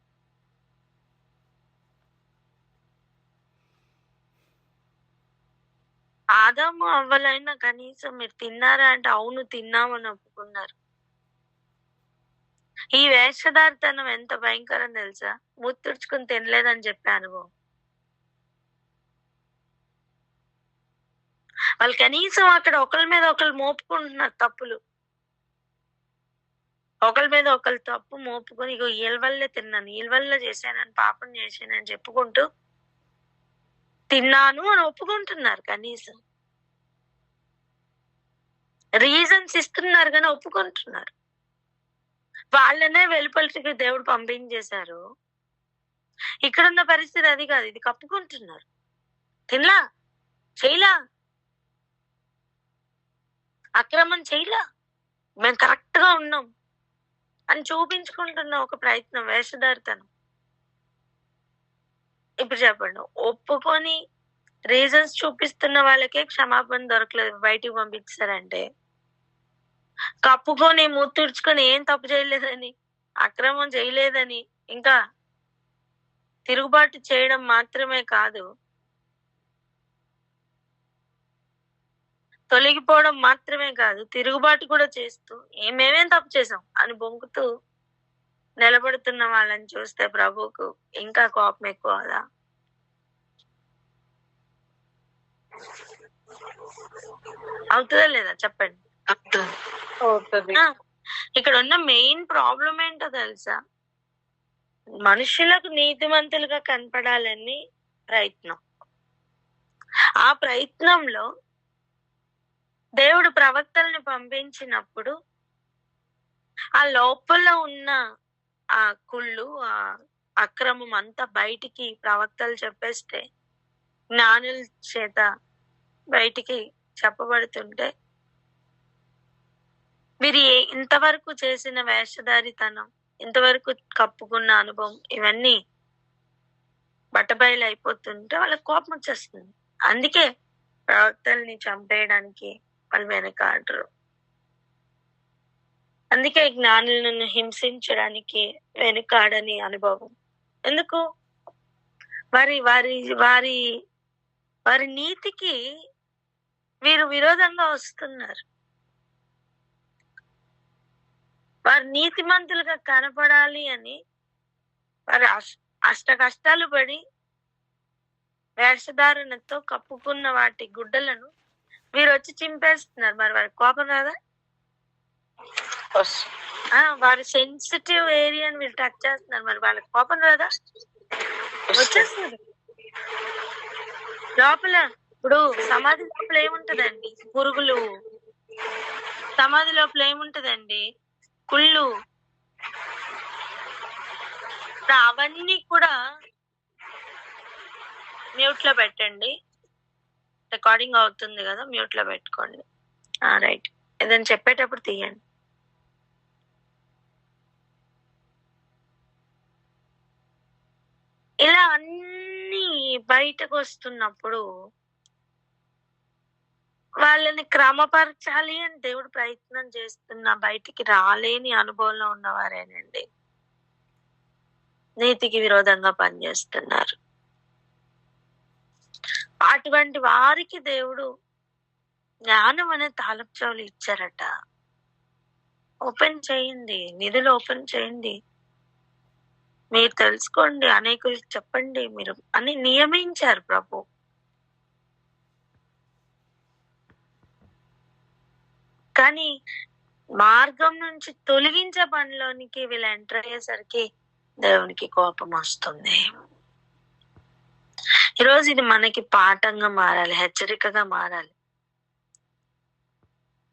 ఆదాము అవ్వలైనా కనీసం మీరు తిన్నారా అంటే అవును తిన్నామని ఒప్పుకున్నారు. ఈ వేషధారితనం ఎంత భయంకరం తెలుసా? ముత్తుడుచుకుని తినలేదని చెప్పే అనుభవం. వాళ్ళు కనీసం అక్కడ ఒకరి మీద ఒకరు మోపుకుంటున్నారు తప్పులు. ఒకరి మీద ఒకరు తప్పు మోపుకొని, ఇగో వీళ్ళ వల్లే తిన్నాను, వీళ్ళ వల్ల చేశానని, పాపం చేశానని చెప్పుకుంటూ తిన్నాను అని ఒప్పుకుంటున్నారు. కనీసం రీజన్స్ ఇస్తున్నారు కానీ ఒప్పుకుంటున్నారు. వాళ్ళనే వెలుపలికి దేవుడు పంపించేశారు. ఇక్కడున్న పరిస్థితి అది కాదు, ఇది కప్పుకుంటున్నారు. తినలా, చేయలా, అక్రమం చేయలా, మేము కరెక్ట్ గా ఉన్నాం అని చూపించుకుంటున్న ఒక ప్రయత్నం, వేషధారితనం. ఇప్పుడు చెప్పండి, ఒప్పుకొని రీజన్స్ చూపిస్తున్న వాళ్ళకే క్షమాపణ దొరకలేదు, బయటికి పంపించారంటే, కప్పుకొని మూతుడ్చుకొని ఏం తప్పు చేయలేదని, అక్రమం చేయలేదని, ఇంకా తిరుగుబాటు చేయడం మాత్రమే కాదు, తొలగిపోవడం మాత్రమే కాదు, తిరుగుబాటు కూడా చేస్తూ మేమేం తప్పు చేసాం అని బొంకుతూ నిలబడుతున్న వాళ్ళని చూస్తే ప్రభువుకు ఇంకా కోపం ఎక్కువ కదా. అవుతుందా లేదా చెప్పండి? ఇక్కడ ఉన్న మెయిన్ ప్రాబ్లం ఏంటో తెలుసా? మనుషులకు నీతిమంతులుగా కనపడాలని ప్రయత్నం. ఆ ప్రయత్నంలో దేవుడు ప్రవక్తల్ని పంపించినప్పుడు ఆ లోపల ఉన్న ఆ కుళ్ళు, ఆ అక్రమం అంతా బయటికి ప్రవక్తలు చెప్పేస్తే, జ్ఞానుల చేత బయటికి చెప్పబడుతుంటే, వీరి ఇంతవరకు చేసిన వేషధారితనం, ఇంతవరకు కప్పుకున్న అనుభవం, ఇవన్నీ బట్టబయలు అయిపోతుంటే వాళ్ళకి కోపం వచ్చేస్తుంది. అందుకే ప్రవక్తల్ని చంపేయడానికి వాళ్ళు వెనకాడరు. అందుకే జ్ఞానులను హింసించడానికి వెనుకాడని అనుభవం. ఎందుకు? వారి వారి వారి వారి నీతికి వీరు విరోధంగా వస్తున్నారు. వారు నీతిమంతులుగా కనపడాలి అని వారు అష్ట కష్టాలు పడి వేషధారణతో కప్పుకున్న వాటి గుడ్డలను వీరు వచ్చి చింపేస్తున్నారు. మరి వారికి కోపం రాదా? వారి సెన్సిటివ్ ఏరియాని వీళ్ళు టచ్ చేస్తున్నారు, మరి వాళ్ళకి కోపం రాదా? వచ్చేస్తుంది. లోపల ఇప్పుడు సమాధి లోపల ఏముంటదండి? పురుగులు. సమాధి లోపల ఏముంటదండి? కుళ్ళు. అవన్నీ కూడా మ్యూట్ లో పెట్టండి. రికార్డింగ్ అవుతుంది కదా, మ్యూట్ లో పెట్టుకోండి. రైట్, ఏదైనా చెప్పేటప్పుడు తీయండి. ఇలా అన్ని బయటకు వస్తున్నప్పుడు వాళ్ళని క్రమపరచాలి అని దేవుడు ప్రయత్నం చేస్తున్నా బయటికి రాలేని అనుభవంలో ఉన్నవారేనండి నీతికి విరోధంగా పనిచేస్తున్నారు. అటువంటి వారికి దేవుడు జ్ఞానం అనే తాలపు చెవులు ఇచ్చారట. ఓపెన్ చేయండి, నిధులు ఓపెన్ చేయండి, మీరు తెలుసుకోండి, అనేకులకు చెప్పండి మీరు అని నియమించారు ప్రభు. కానీ మార్గం నుంచి తొలగించే పనిలోనికి వీళ్ళు ఎంటర్ అయ్యేసరికి దేవునికి కోపం వస్తుంది. ఈరోజు ఇది మనకి పాఠంగా మారాలి, హెచ్చరికగా మారాలి.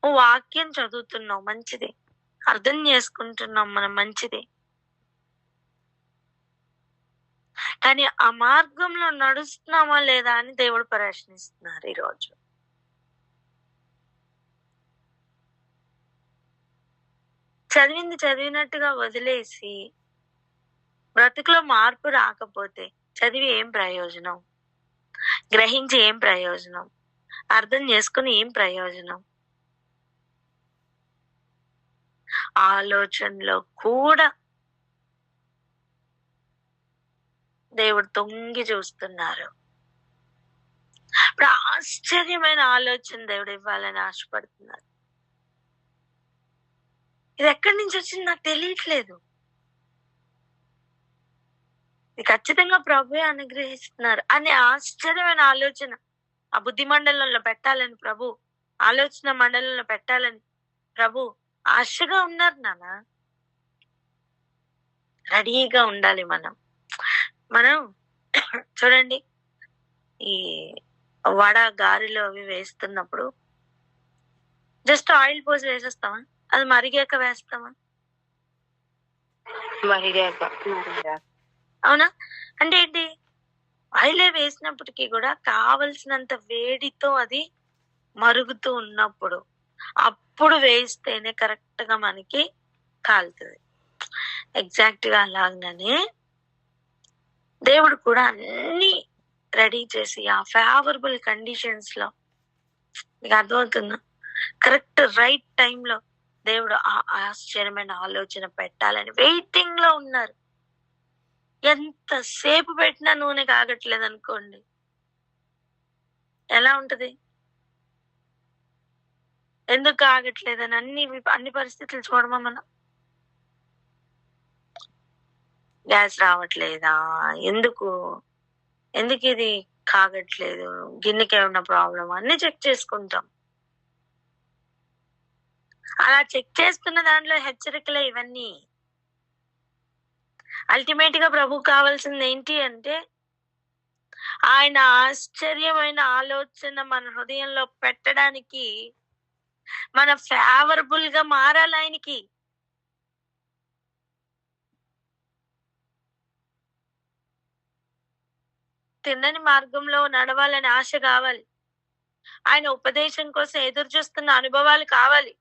వాక్యం చదువుతున్నాం మంచిది, అర్థం చేసుకుంటున్నాం మనం మంచిది, కానీ ఆ మార్గంలో నడుస్తున్నామా లేదా అని దేవుడు ప్రశ్నిస్తున్నారు. ఈరోజు చదివింది చదివినట్టుగా వదిలేసి బ్రతుకులో మార్పు రాకపోతే చదివి ఏం ప్రయోజనం, గ్రహించి ఏం ప్రయోజనం, అర్థం చేసుకుని ఏం ప్రయోజనం? ఆలోచనలో కూడా దేవుడు తొంగి చూస్తున్నారు. ఇప్పుడు ఆశ్చర్యమైన ఆలోచన దేవుడు ఇవ్వాలని ఆశపడుతున్నారు. ఇది ఎక్కడి నుంచి వచ్చింది నాకు తెలియట్లేదు. ఇది ఖచ్చితంగా ప్రభువే అనుగ్రహిస్తున్నారు అనే ఆశ్చర్యమైన ఆలోచన ఆ బుద్ధి మండలంలో పెట్టాలని ప్రభు, ఆలోచన మండలంలో పెట్టాలని ప్రభు ఆశగా ఉన్నారు నాన్న. రెడీగా ఉండాలి మనం. చూడండి, ఈ వడ గారెలు అవి వేస్తున్నప్పుడు జస్ట్ ఆయిల్ పోసి వేసేస్తామా? అది మరిగాక వేస్తామా? మరిగాక. అవునా? అంటే ఏంటి, ఆయిలే వేసినప్పటికీ కూడా కావలసినంత వేడితో అది మరుగుతూ ఉన్నప్పుడు అప్పుడు వేస్తేనే కరెక్ట్ గా మనకి కాలుతుంది. ఎగ్జాక్ట్ గా అలాగనే దేవుడు కూడా అన్ని రెడీ చేసి ఆ ఫేవరబుల్ కండిషన్స్ లో, మీకు అర్థమవుతుందా, కరెక్ట్ రైట్ టైంలో దేవుడు ఆ ఆశ్చర్యమైన ఆలోచన పెట్టాలని వెయిటింగ్ లో ఉన్నారు. ఎంతసేపు పెట్టినా నూనె కాగట్లేదు అనుకోండి, ఎలా ఉంటది? ఎందుకు కాగట్లేదని అన్ని పరిస్థితులు చూడమా మనం. గ్యాస్ రావట్లేదా, ఎందుకు ఇది కాగట్లేదు, గిన్నెకి ఏమన్నా ప్రాబ్లమ్, అన్ని చెక్ చేసుకుంటాం. అలా చెక్ చేసుకున్న దాంట్లో హెచ్చరికలే ఇవన్నీ. అల్టిమేట్ గా ప్రభు కావాల్సింది ఏంటి అంటే ఆయన ఆశ్చర్యమైన ఆలోచన మన హృదయంలో పెట్టడానికి మన ఫేవరబుల్ గా మారాలి ఆయనకి. తిన్నని మార్గంలో నడవాలని ఆశ కావాలి, ఆయన ఉపదేశం కోసం ఎదురు చూస్తున్న అనుభవాలు కావాలి,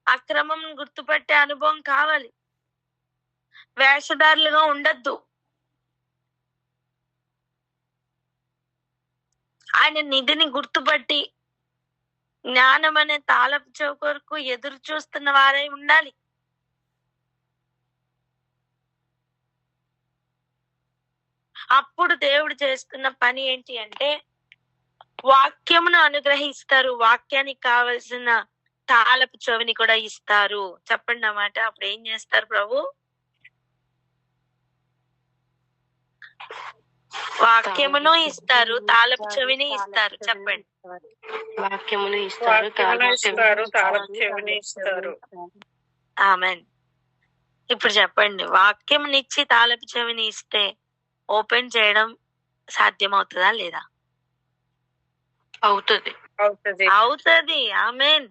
అక్రమం గుర్తుపట్టే అనుభవం కావాలి, వేషధారులుగా ఉండద్దు, ఆయన నిధిని గుర్తుపట్టి జ్ఞానం అనే తాళపు చెవి కొరకు ఎదురు చూస్తున్న వారై ఉండాలి. అప్పుడు దేవుడు చేస్తున్న పని ఏంటి అంటే వాక్యమును అనుగ్రహిస్తారు, వాక్యానికి కావలసిన తాళపు చెవిని కూడా ఇస్తారు. చెప్పండి అన్నమాట. అప్పుడు ఏం చేస్తారు ప్రభు? వాక్యమును ఇస్తారు, తాళపు చెవిని ఇస్తారు. చెప్పండి. వాక్యమును ఇస్తారు, తాళపు చెవిని ఇస్తారు. ఆమెన్. ఇప్పుడు చెప్పండి, వాక్యంనిచ్చి తాళపు చెవిని ఇస్తే ఓపెన్ చేయడం సాధ్యమవుతుందా లేదా? అవుతుంది. ఆమెన్.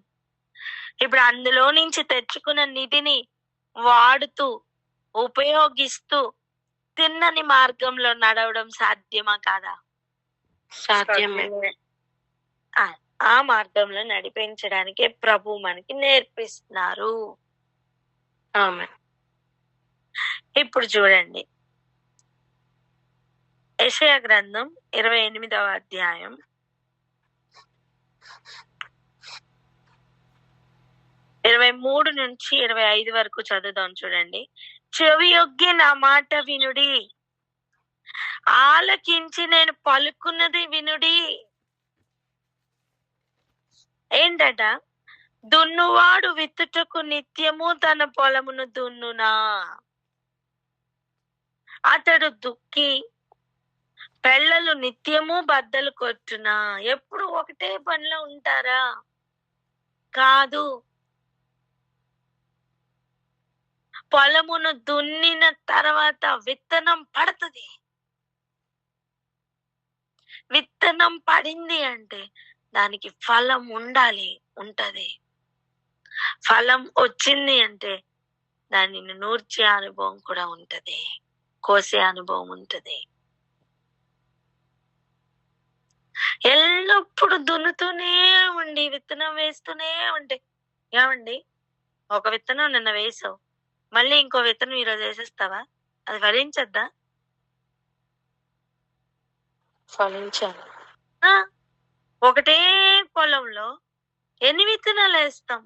ఇప్పుడు అందులో నుంచి తెచ్చుకున్న నిధిని వాడుతూ ఉపయోగిస్తూ తిన్నని మార్గంలో నడవడం సాధ్యమా కాదా? సాధ్యమే. ఆ మార్గంలో నడిపించడానికి ప్రభు మనకి నేర్పిస్తున్నారు. ఆమేన్. ఇప్పుడు చూడండి, యెషయా గ్రంథం 28వ అధ్యాయం 23 నుంచి 25 వరకు చదువుదాం. చూడండి. చెవి యొగ్గి నా మాట వినుడి, ఆలకించి నేను పలుకున్నది వినుడి. ఏంటట? దున్నువాడు విత్తుటకు నిత్యము తన పొలమును దున్నునా, అతడు దుక్కి పెళ్ళలు నిత్యము బద్దలు కొట్టునా. ఎప్పుడు ఒకటే పనిలో ఉంటారా? కాదు. పొలమును దున్నిన తర్వాత విత్తనం పడుతుంది. విత్తనం పడింది అంటే దానికి ఫలం ఉండాలి, ఉంటది. ఫలం వచ్చింది అంటే దానిని నూర్చే అనుభవం కూడా ఉంటది, కోసే అనుభవం ఉంటది. ఎల్లప్పుడు దున్నుతూనే ఉండి విత్తనం వేస్తూనే ఉంటే ఏమండి, ఒక విత్తనం నిన్న వేసావు, మళ్ళీ ఇంకో విత్తనం ఈరోజు వేసేస్తావా? అది ఫలించద్దా? ఫలించాలి. ఒకటే పొలంలో ఎన్ని విత్తనాలు వేస్తాం?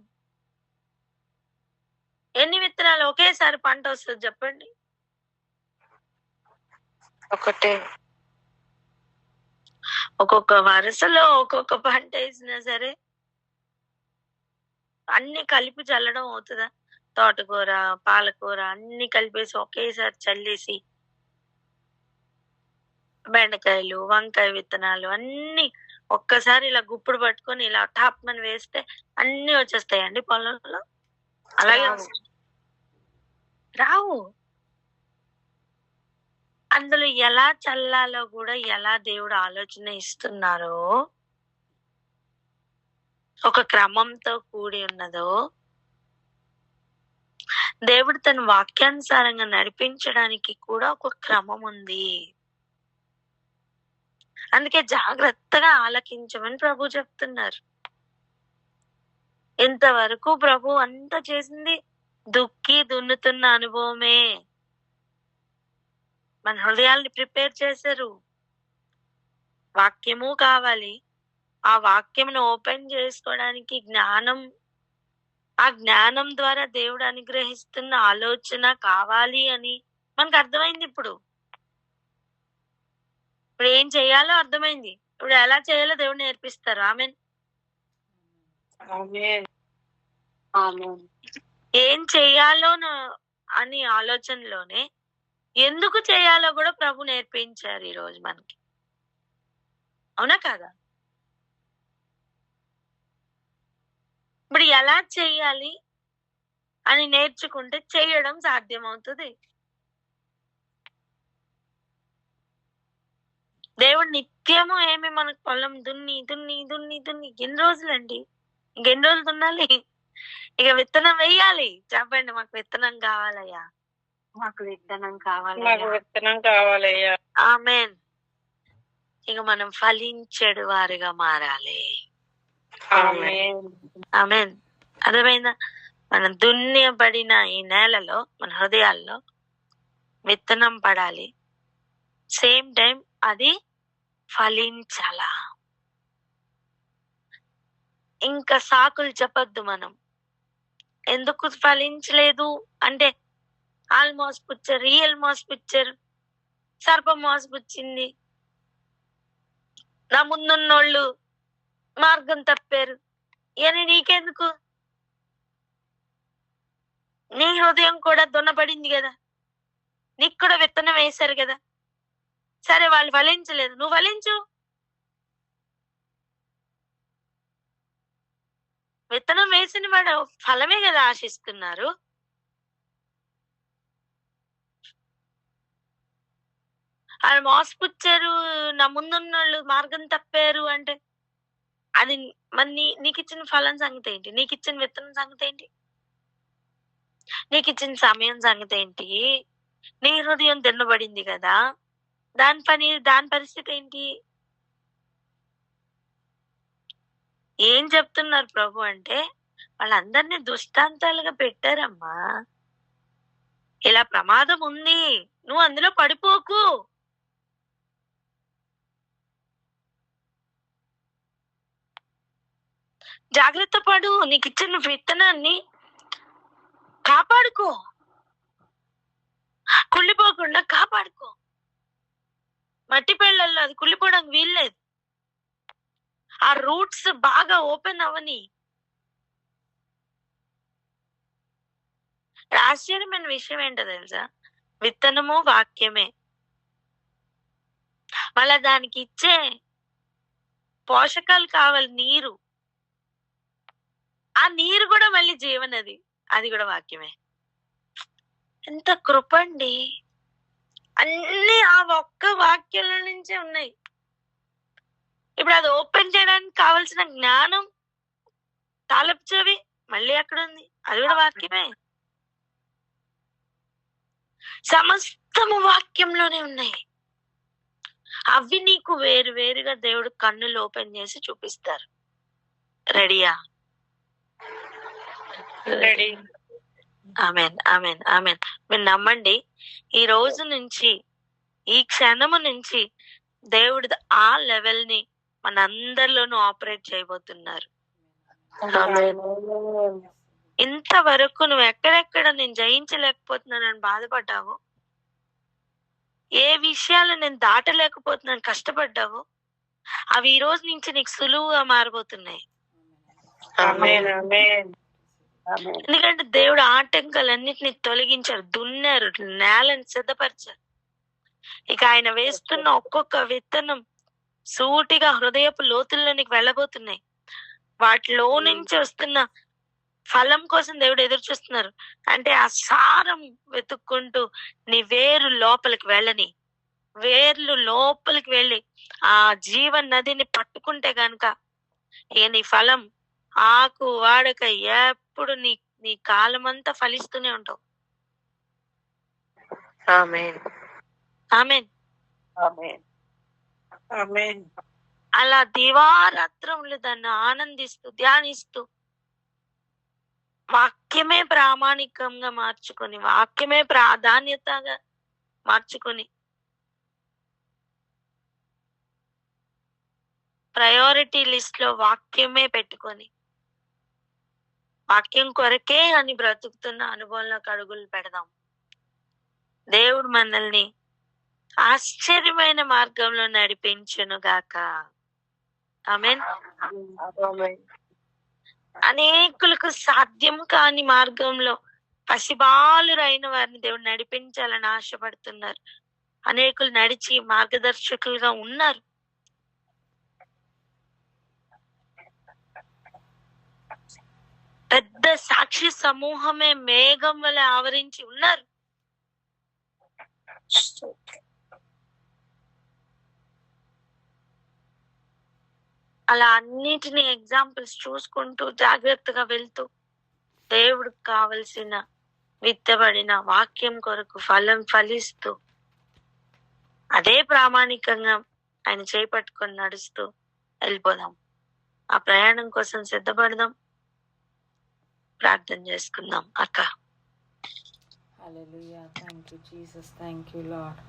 ఎన్ని విత్తనాలు ఒకేసారి పంట వస్తుంది చెప్పండి? ఒకటే. ఒక్కొక్క వరుసలో ఒక్కొక్క పంట వేసినా సరే అన్ని కలిపి చల్లడం అవుతుందా? తోటకూర, పాలకూర అన్ని కలిపేసి ఒకేసారి చల్లేసి, బెండకాయలు, వంకాయ విత్తనాలు అన్ని ఒక్కసారి ఇలా గుప్పుడు పట్టుకొని ఇలా టాప్ అని వేస్తే అన్ని వచ్చేస్తాయండి పొలంలో? అలాగే రావు. అందులో ఎలా చల్లాలో కూడా ఎలా దేవుడు ఆలోచన ఇస్తున్నారో, ఒక క్రమంతో కూడి ఉన్నదో, దేవుడు తన వాక్యానుసారంగా నడిపించడానికి కూడా ఒక క్రమం ఉంది. అందుకే జాగ్రత్తగా ఆలకించమని ప్రభు చెప్తున్నారు. ఇంతవరకు ప్రభు అంతా చేసింది దుక్కి దున్నుతున్న అనుభవమే. మన హృదయాల్ని ప్రిపేర్ చేశారు. వాక్యము కావాలి. ఆ వాక్యమును ఓపెన్ చేసుకోవడానికి జ్ఞానం, ఆ జ్ఞానం ద్వారా దేవుడు అనుగ్రహిస్తున్న ఆలోచన కావాలి అని మనకు అర్థమైంది. ఇప్పుడు ఏం చేయాలో అర్థమైంది. ఇప్పుడు ఎలా చేయాలో దేవుడు నేర్పిస్తారు. ఆమెన్. ఏం చేయాలో అని ఆలోచనలోనే ఎందుకు చేయాలో కూడా ప్రభు నేర్పించారు ఈ రోజు మనకి. అవునా కాదా? ఇప్పుడు ఎలా చేయాలి అని నేర్చుకుంటే చేయడం సాధ్యమవుతుంది. దేవుడు నిత్యము ఏమి మనకు పొలం దున్ని దున్ని దున్ని దున్ని ఎన్ని రోజులండి? ఇంకెన్ని రోజులు దున్నాలి? ఇక విత్తనం వేయాలి. చెప్పండి, మాకు విత్తనం కావాలయ్యా, మాకు విత్తనం కావాలయ్యా. ఆమేన్. ఇక మనం ఫలించెడు వారిగా మారాలి. ఆమేన్. అర్థమైందా? మనం దున్యబడిన ఈ నేలలో, మన హృదయాల్లో విత్తనం పడాలి. సేమ్ టైం అది ఫలించాలా. ఇంకా సాకులు చెప్పొద్దు. మనం ఎందుకు ఫలించలేదు అంటే, వాళ్ళు మోసపుచ్చారు, వీళ్ళు మోసపుచ్చారు, సర్పం మోసపుచ్చింది, నా ముందున్నోళ్ళు మార్గం తప్పారు అని నీకెందుకు? నీ హృదయం కూడా దున్నపడింది కదా, నీకు కూడా విత్తనం వేశారు కదా. సరే, వాళ్ళు ఫలించలేదు, నువ్వు ఫలించు. విత్తనం వేసిన వాడు ఫలమే కదా ఆశిస్తున్నారు. వాళ్ళు మోసపుచ్చారు, నా ముందున్న వాళ్ళు మార్గం తప్పారు అంటే అది మరి నీకు ఇచ్చిన ఫలం సంగతి ఏంటి? నీకు ఇచ్చిన విత్తనం సంగతి ఏంటి? నీకు ఇచ్చిన సమయం సంగతి ఏంటి? నీ హృదయం తిన్నబడింది కదా, దాని పరిస్థితి ఏంటి? ఏం చెప్తున్నారు ప్రభు అంటే, వాళ్ళందరినీ దృష్టాంతాలుగా పెట్టారమ్మా. ఇలా ప్రమాదం ఉంది, నువ్వు అందులో పడిపోకు. జాగ్రత్త పడు, నీకు ఇచ్చిన విత్తనాన్ని కాపాడుకో, కుళ్ళిపోకుండా కాపాడుకో. మట్టి పెళ్ళల్లో అది కుళ్ళిపోవడానికి వీల్లేదు. ఆ రూట్స్ బాగా ఓపెన్ అవని. ఆశ్చర్యమైన విషయం ఏంటో తెలుసా? విత్తనము వాక్యమే. మళ్ళా దానికి ఇచ్చే పోషకాలు కావాలి, నీరు. ఆ నీరు కూడా మళ్ళీ జీవనది, అది కూడా వాక్యమే. ఎంత కృపండి! అన్ని ఆ ఒక్క వాక్యాల నుంచే ఉన్నాయి. ఇప్పుడు అది ఓపెన్ చేయడానికి కావలసిన జ్ఞానం, తాలపు చెవి మళ్ళీ అక్కడ ఉంది, అది కూడా వాక్యమే. సమస్తము వాక్యంలోనే ఉన్నాయి. అవి నీకు వేరు వేరుగా దేవుడు కన్నులు ఓపెన్ చేసి చూపిస్తారు. రెడీయా? రెడీ. Amen, amen, amen. మీరు నమ్మండి, ఈ రోజు నుంచి, ఈ క్షణము నుంచి దేవుడు ఆ లెవెల్ ని మనందరిలోనూ ఆపరేట్ చేయబోతున్నారు. ఇంతవరకు నువ్వు ఎక్కడెక్కడ నేను జయించలేకపోతున్నానని బాధపడ్డావు, ఏ విషయాలు నేను దాటలేకపోతున్నాను కష్టపడ్డావు, అవి ఈ రోజు నుంచి నీకు సులువుగా మారబోతున్నాయి. ఎందుకంటే దేవుడు ఆటంకాలన్నిటిని తొలగించారు, దున్నారు, నేలను సిద్ధపరిచారు. ఇక ఆయన వేస్తున్న ఒక్కొక్క విత్తనం సూటిగా హృదయపు లోతుల్లోనికి వెళ్ళబోతున్నాయి. వాటిలో నుంచి వస్తున్న ఫలం కోసం దేవుడు ఎదురు చూస్తున్నారు. అంటే ఆ సారం వెతుక్కుంటూ నీ వేరు లోపలికి వెళ్ళని, వేర్లు లోపలికి వెళ్ళి ఆ జీవ నదిని పట్టుకుంటే గనక ఇక నీ ఫలం ఆకు వాడక ఎప్పుడు నీ నీ కాలమంతా ఫలిస్తూనే ఉంటావు. ఆమేన్. ఆమేన్. ఆమేన్. ఆమేన్. అలా దివారాత్రములు దాన్ని ఆనందిస్తూ ధ్యానిస్తూ వాక్యమే ప్రామాణికంగా మార్చుకొని, వాక్యమే ప్రాధాన్యతగా మార్చుకొని, ప్రయారిటీ లిస్ట్ లో వాక్యమే పెట్టుకొని, వాక్యం కొరకే అని బ్రతుకుతున్న అనుభవంలోకి అడుగులు పెడదాం. దేవుడు మనల్ని ఆశ్చర్యమైన మార్గంలో నడిపించును గాక. ఆమేన్. అనేకులకు సాధ్యం కాని మార్గంలో పసిబాలురైన వారిని దేవుడు నడిపించాలని ఆశపడుతున్నారు. అనేకులు నడిచి మార్గదర్శకులుగా ఉన్నారు. పెద్ద సాక్షి సమూహమే మేఘం వల్ల ఆవరించి ఉన్నారు. అలా అన్నిటిని ఎగ్జాంపుల్స్ చూసుకుంటూ జాగ్రత్తగా వెళ్తూ దేవుడికి కావలసిన విత్తబడిన వాక్యం కొరకు ఫలం ఫలిస్తూ అదే ప్రామాణికంగా ఆయన చేపట్టుకొని నడుస్తూ వెళ్ళిపోదాం. ఆ ప్రయాణం కోసం సిద్ధపడదాం. ప్రార్థన చేసుకుందాం. అక్క. Hallelujah. Thank you Jesus. Thank you lord.